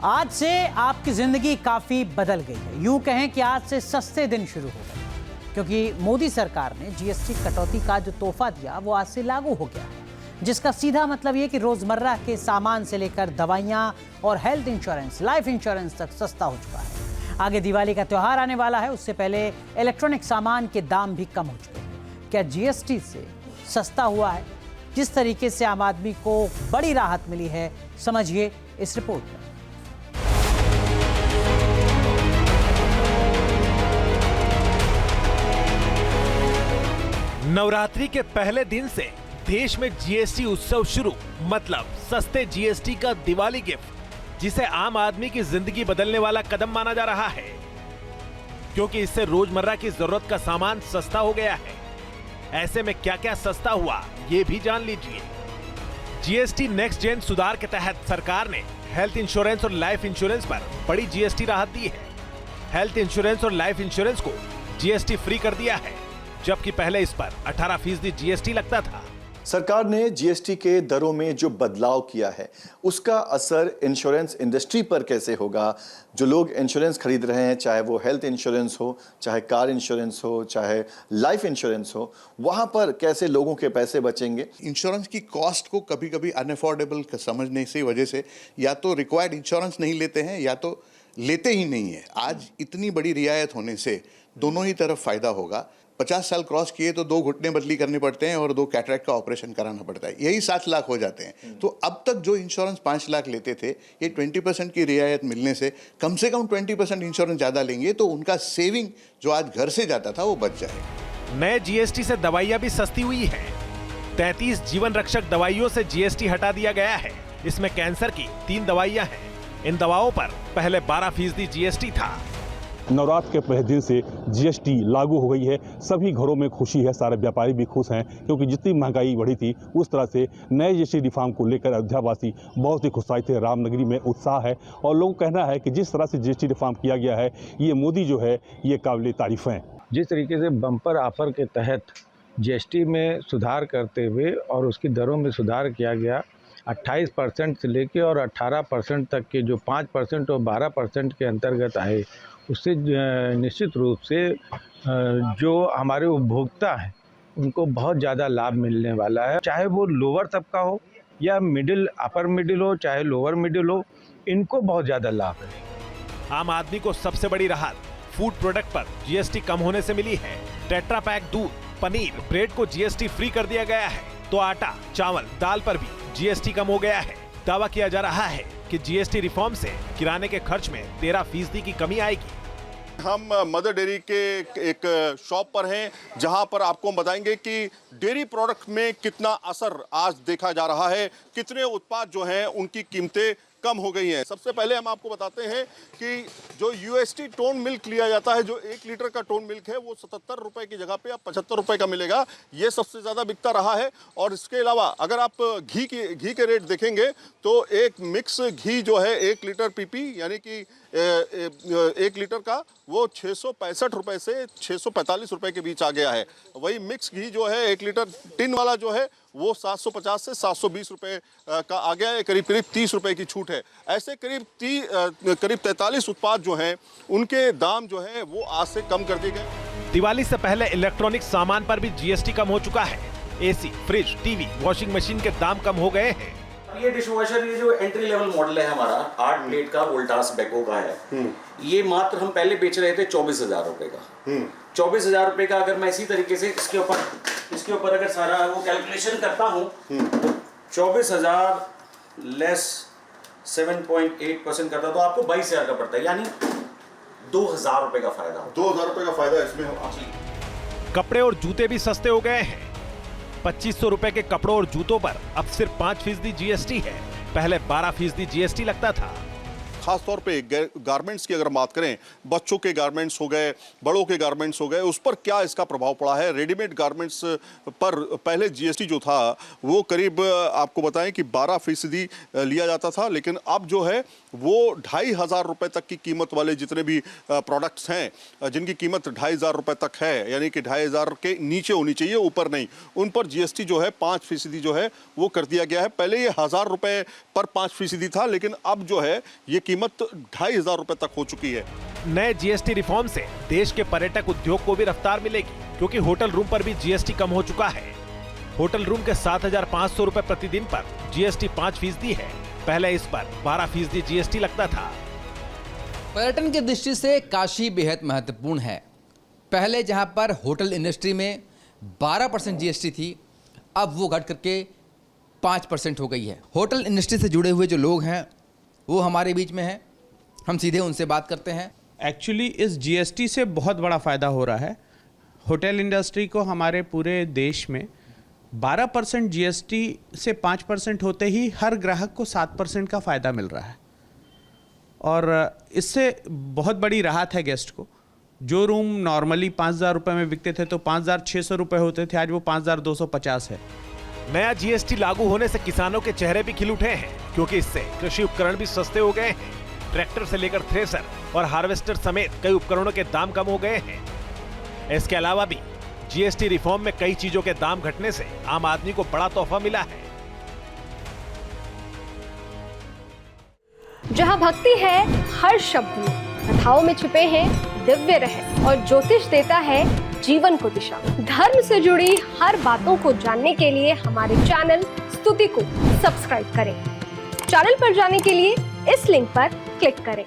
आज से आपकी जिंदगी काफी बदल गई है। यूं कहें कि आज से सस्ते दिन शुरू हो गए, क्योंकि मोदी सरकार ने जीएसटी कटौती का जो तोहफा दिया वो आज से लागू हो गया है, जिसका सीधा मतलब ये कि रोजमर्रा के सामान से लेकर दवाइयां और हेल्थ इंश्योरेंस, लाइफ इंश्योरेंस तक सस्ता हो चुका है। आगे दिवाली का त्योहार आने वाला है, उससे पहले इलेक्ट्रॉनिक सामान के दाम भी कम हो चुके हैं। क्या जीएसटी से सस्ता हुआ है? जिस तरीके से आम आदमी को बड़ी राहत मिली है, समझिए इस रिपोर्ट में। नवरात्रि के पहले दिन से देश में जीएसटी उत्सव शुरू, मतलब सस्ते जीएसटी का दिवाली गिफ्ट, जिसे आम आदमी की जिंदगी बदलने वाला कदम माना जा रहा है, क्योंकि इससे रोजमर्रा की जरूरत का सामान सस्ता हो गया है। ऐसे में क्या क्या सस्ता हुआ, ये भी जान लीजिए। जीएसटी नेक्स्ट जेन सुधार के तहत सरकार ने हेल्थ इंश्योरेंस और लाइफ इंश्योरेंस पर बड़ी जीएसटी राहत दी है। हेल्थ इंश्योरेंस और लाइफ इंश्योरेंस को जीएसटी फ्री कर दिया है, जबकि पहले इस पर 18% जीएसटी लगता था। सरकार ने जीएसटी के दरों में जो बदलाव किया है, उसका असर इंश्योरेंस इंडस्ट्री पर कैसे होगा? जो लोग इंश्योरेंस खरीद रहे हैं, चाहे वो हेल्थ इंश्योरेंस हो, चाहे कार इंश्योरेंस हो, चाहे लाइफ इंश्योरेंस हो, वहां पर कैसे लोगों के पैसे बचेंगे? इंश्योरेंस की कॉस्ट को कभी कभी अनअफोर्डेबल समझने से वजह से या तो रिक्वायर्ड इंश्योरेंस नहीं लेते हैं या तो लेते ही नहीं है। आज इतनी बड़ी रियायत होने से दोनों ही तरफ फायदा होगा। 50 साल क्रॉस किए तो 2 घुटने बदली करने पड़ते हैं और 2 कैटरेक्ट का ऑपरेशन कराना पड़ता है, यही 7 लाख हो जाते हैं। तो अब तक जो इंश्योरेंस 5 लाख लेते थे, ये 20% की रियायत मिलने से कम 20% इंश्योरेंस ज़्यादा लेंगे तो उनका सेविंग जो आज घर से जाता था वो बच जाएगा। नए जीएसटी से दवाइयां भी सस्ती हुई है। 33 जीवन रक्षक दवाइयों से जीएसटी हटा दिया गया है। इसमें कैंसर की 3 दवाइयां हैं। इन दवाओं पर पहले 12% जीएसटी था। नवरात्र के पहले दिन से जीएसटी लागू हो गई है। सभी घरों में खुशी है, सारे व्यापारी भी खुश हैं, क्योंकि जितनी महंगाई बढ़ी थी उस तरह से नए जीएसटी रिफॉर्म को लेकर अयोध्यावासी बहुत ही खुशाइल थे। रामनगरी में उत्साह है और लोगों का कहना है कि जिस तरह से जीएसटी रिफॉर्म किया गया है, ये मोदी जो है ये काबिल तारीफ हैं। जिस तरीके से बम्पर ऑफर के तहत जीएसटी में सुधार करते हुए और उसकी दरों में सुधार किया गया, 28% से लेके और 18% तक के जो 5% और 12% के अंतर्गत आए, उससे निश्चित रूप से जो हमारे उपभोक्ता हैं उनको बहुत ज़्यादा लाभ मिलने वाला है। चाहे वो लोअर तबका हो या मिडिल, अपर मिडिल हो, चाहे लोअर मिडिल हो, इनको बहुत ज़्यादा लाभ है। आम आदमी को सबसे बड़ी राहत फूड प्रोडक्ट पर जीएसटी कम होने से मिली है। टेट्रा पैक दूध, पनीर, ब्रेड को जीएसटी फ्री कर दिया गया है, तो आटा, चावल, दाल पर भी जीएसटी कम हो गया है। दावा किया जा रहा है कि जीएसटी रिफॉर्म से किराने के खर्च में 13% की कमी आएगी। हम मदर डेयरी के एक शॉप पर हैं, जहां पर आपको बताएंगे कि डेयरी प्रोडक्ट में कितना असर आज देखा जा रहा है, कितने उत्पाद जो हैं उनकी कीमतें कम हो गई हैं। सबसे पहले हम आपको बताते हैं कि जो यूएसटी टोन मिल्क लिया जाता है, जो 1 लीटर का टोन मिल्क है, वो 77 रुपए की जगह पे अब 75 रुपए का मिलेगा। ये सबसे ज़्यादा बिकता रहा है। और इसके अलावा अगर आप घी के रेट देखेंगे तो एक मिक्स घी जो है 1 लीटर पीपी यानी कि 1 लीटर का, वो 665 रुपए से 645 रुपए के बीच आ गया है। वही मिक्स घी जो है 1 लीटर टिन वाला जो है वो 750 से 720 रुपए का आ गया है। करीब 30 रुपए की छूट है। ऐसे करीब 43 उत्पाद जो हैं उनके दाम जो है वो आज से कम कर दिए गए। दिवाली से पहले इलेक्ट्रॉनिक सामान पर भी जीएसटी कम हो चुका है। AC, fridge, TV, washing machine के दाम कम हो गए हैं। ये डिशवॉशर, ये जो एंट्री लेवल मॉडल है हमारा 8 प्लेट का वोल्टास बेको का है, ये मात्र हम पहले बेच रहे थे 24,000 रुपए का। 24,000 रुपए का अगर मैं इसी तरीके से इसके ऊपर अगर सारा वो कैलकुलेशन करता हूँ तो 24,000 लेस 7.8% करता तो आपको 22,000 का पड़ता है, यानी 2,000 रुपए का फायदा। 2,000 रुपए का फायदा इसमें। कपड़े और जूते भी सस्ते हो गए हैं। 2500 रुपए के कपड़ों और जूतों पर अब सिर्फ 5% जीएसटी है। पहले 12% जीएसटी लगता था। खास तौर पे गारमेंट्स की अगर बात करें, बच्चों के गारमेंट्स हो गए, बड़ों के गारमेंट्स हो गए, उस पर क्या इसका प्रभाव पड़ा है? रेडीमेड गारमेंट्स पर पहले जीएसटी जो था वो करीब आपको बताएं कि 12% लिया जाता था, लेकिन अब जो है वो 2,500 रुपए तक की कीमत वाले जितने भी प्रोडक्ट्स हैं जिनकी कीमत 2,500 रुपए तक है, यानी कि 2,500 के नीचे होनी चाहिए, ऊपर नहीं, उन पर जीएसटी जो है 5% जो है वो कर दिया गया है। पहले ये 1,000 रुपए पर 5% था, लेकिन अब जो है ये कीमत 2,500 रुपए तक हो चुकी है। नए जीएसटी रिफॉर्म से देश के पर्यटक उद्योग को भी रफ्तार मिलेगी, क्योंकि होटल रूम पर भी जीएसटी कम हो चुका है। होटल रूम के 7,500 रुपए प्रतिदिन पर जीएसटी 5% है। पहले इस पर 12% जीएसटी लगता था। पर्यटन की दृष्टि से काशी बेहद महत्वपूर्ण है। पहले जहां पर होटल इंडस्ट्री में 12% जीएसटी थी, अब वो घट करके 5% हो गई है। होटल इंडस्ट्री से जुड़े हुए जो लोग हैं वो हमारे बीच में हैं, हम सीधे उनसे बात करते हैं। एक्चुअली इस जीएसटी से बहुत बड़ा फ़ायदा हो रहा है होटल इंडस्ट्री को। हमारे पूरे देश में 12% जीएसटी से 5% होते ही हर ग्राहक को 7% का फ़ायदा मिल रहा है, और इससे बहुत बड़ी राहत है गेस्ट को। जो रूम नॉर्मली 5,000 रुपये में बिकते थे तो 5,600 रुपये होते थे, आज वो 5,250 है। नया जीएसटी लागू होने से किसानों के चेहरे भी खिल उठे हैं, क्योंकि इससे कृषि उपकरण भी सस्ते हो गए हैं। ट्रैक्टर से लेकर थ्रेसर और हार्वेस्टर समेत कई उपकरणों के दाम कम हो गए हैं। इसके अलावा भी जीएसटी रिफॉर्म में कई चीजों के दाम घटने से आम आदमी को बड़ा तोहफा मिला है। जहां भक्ति है हर शब्द में, कथाओं में छुपे हैं दिव्य रहस्य, और ज्योतिष देता है जीवन को दिशा। धर्म से जुड़ी हर बातों को जानने के लिए हमारे चैनल स्तुति को सब्सक्राइब करें। चैनल पर जाने के लिए इस लिंक पर क्लिक करें।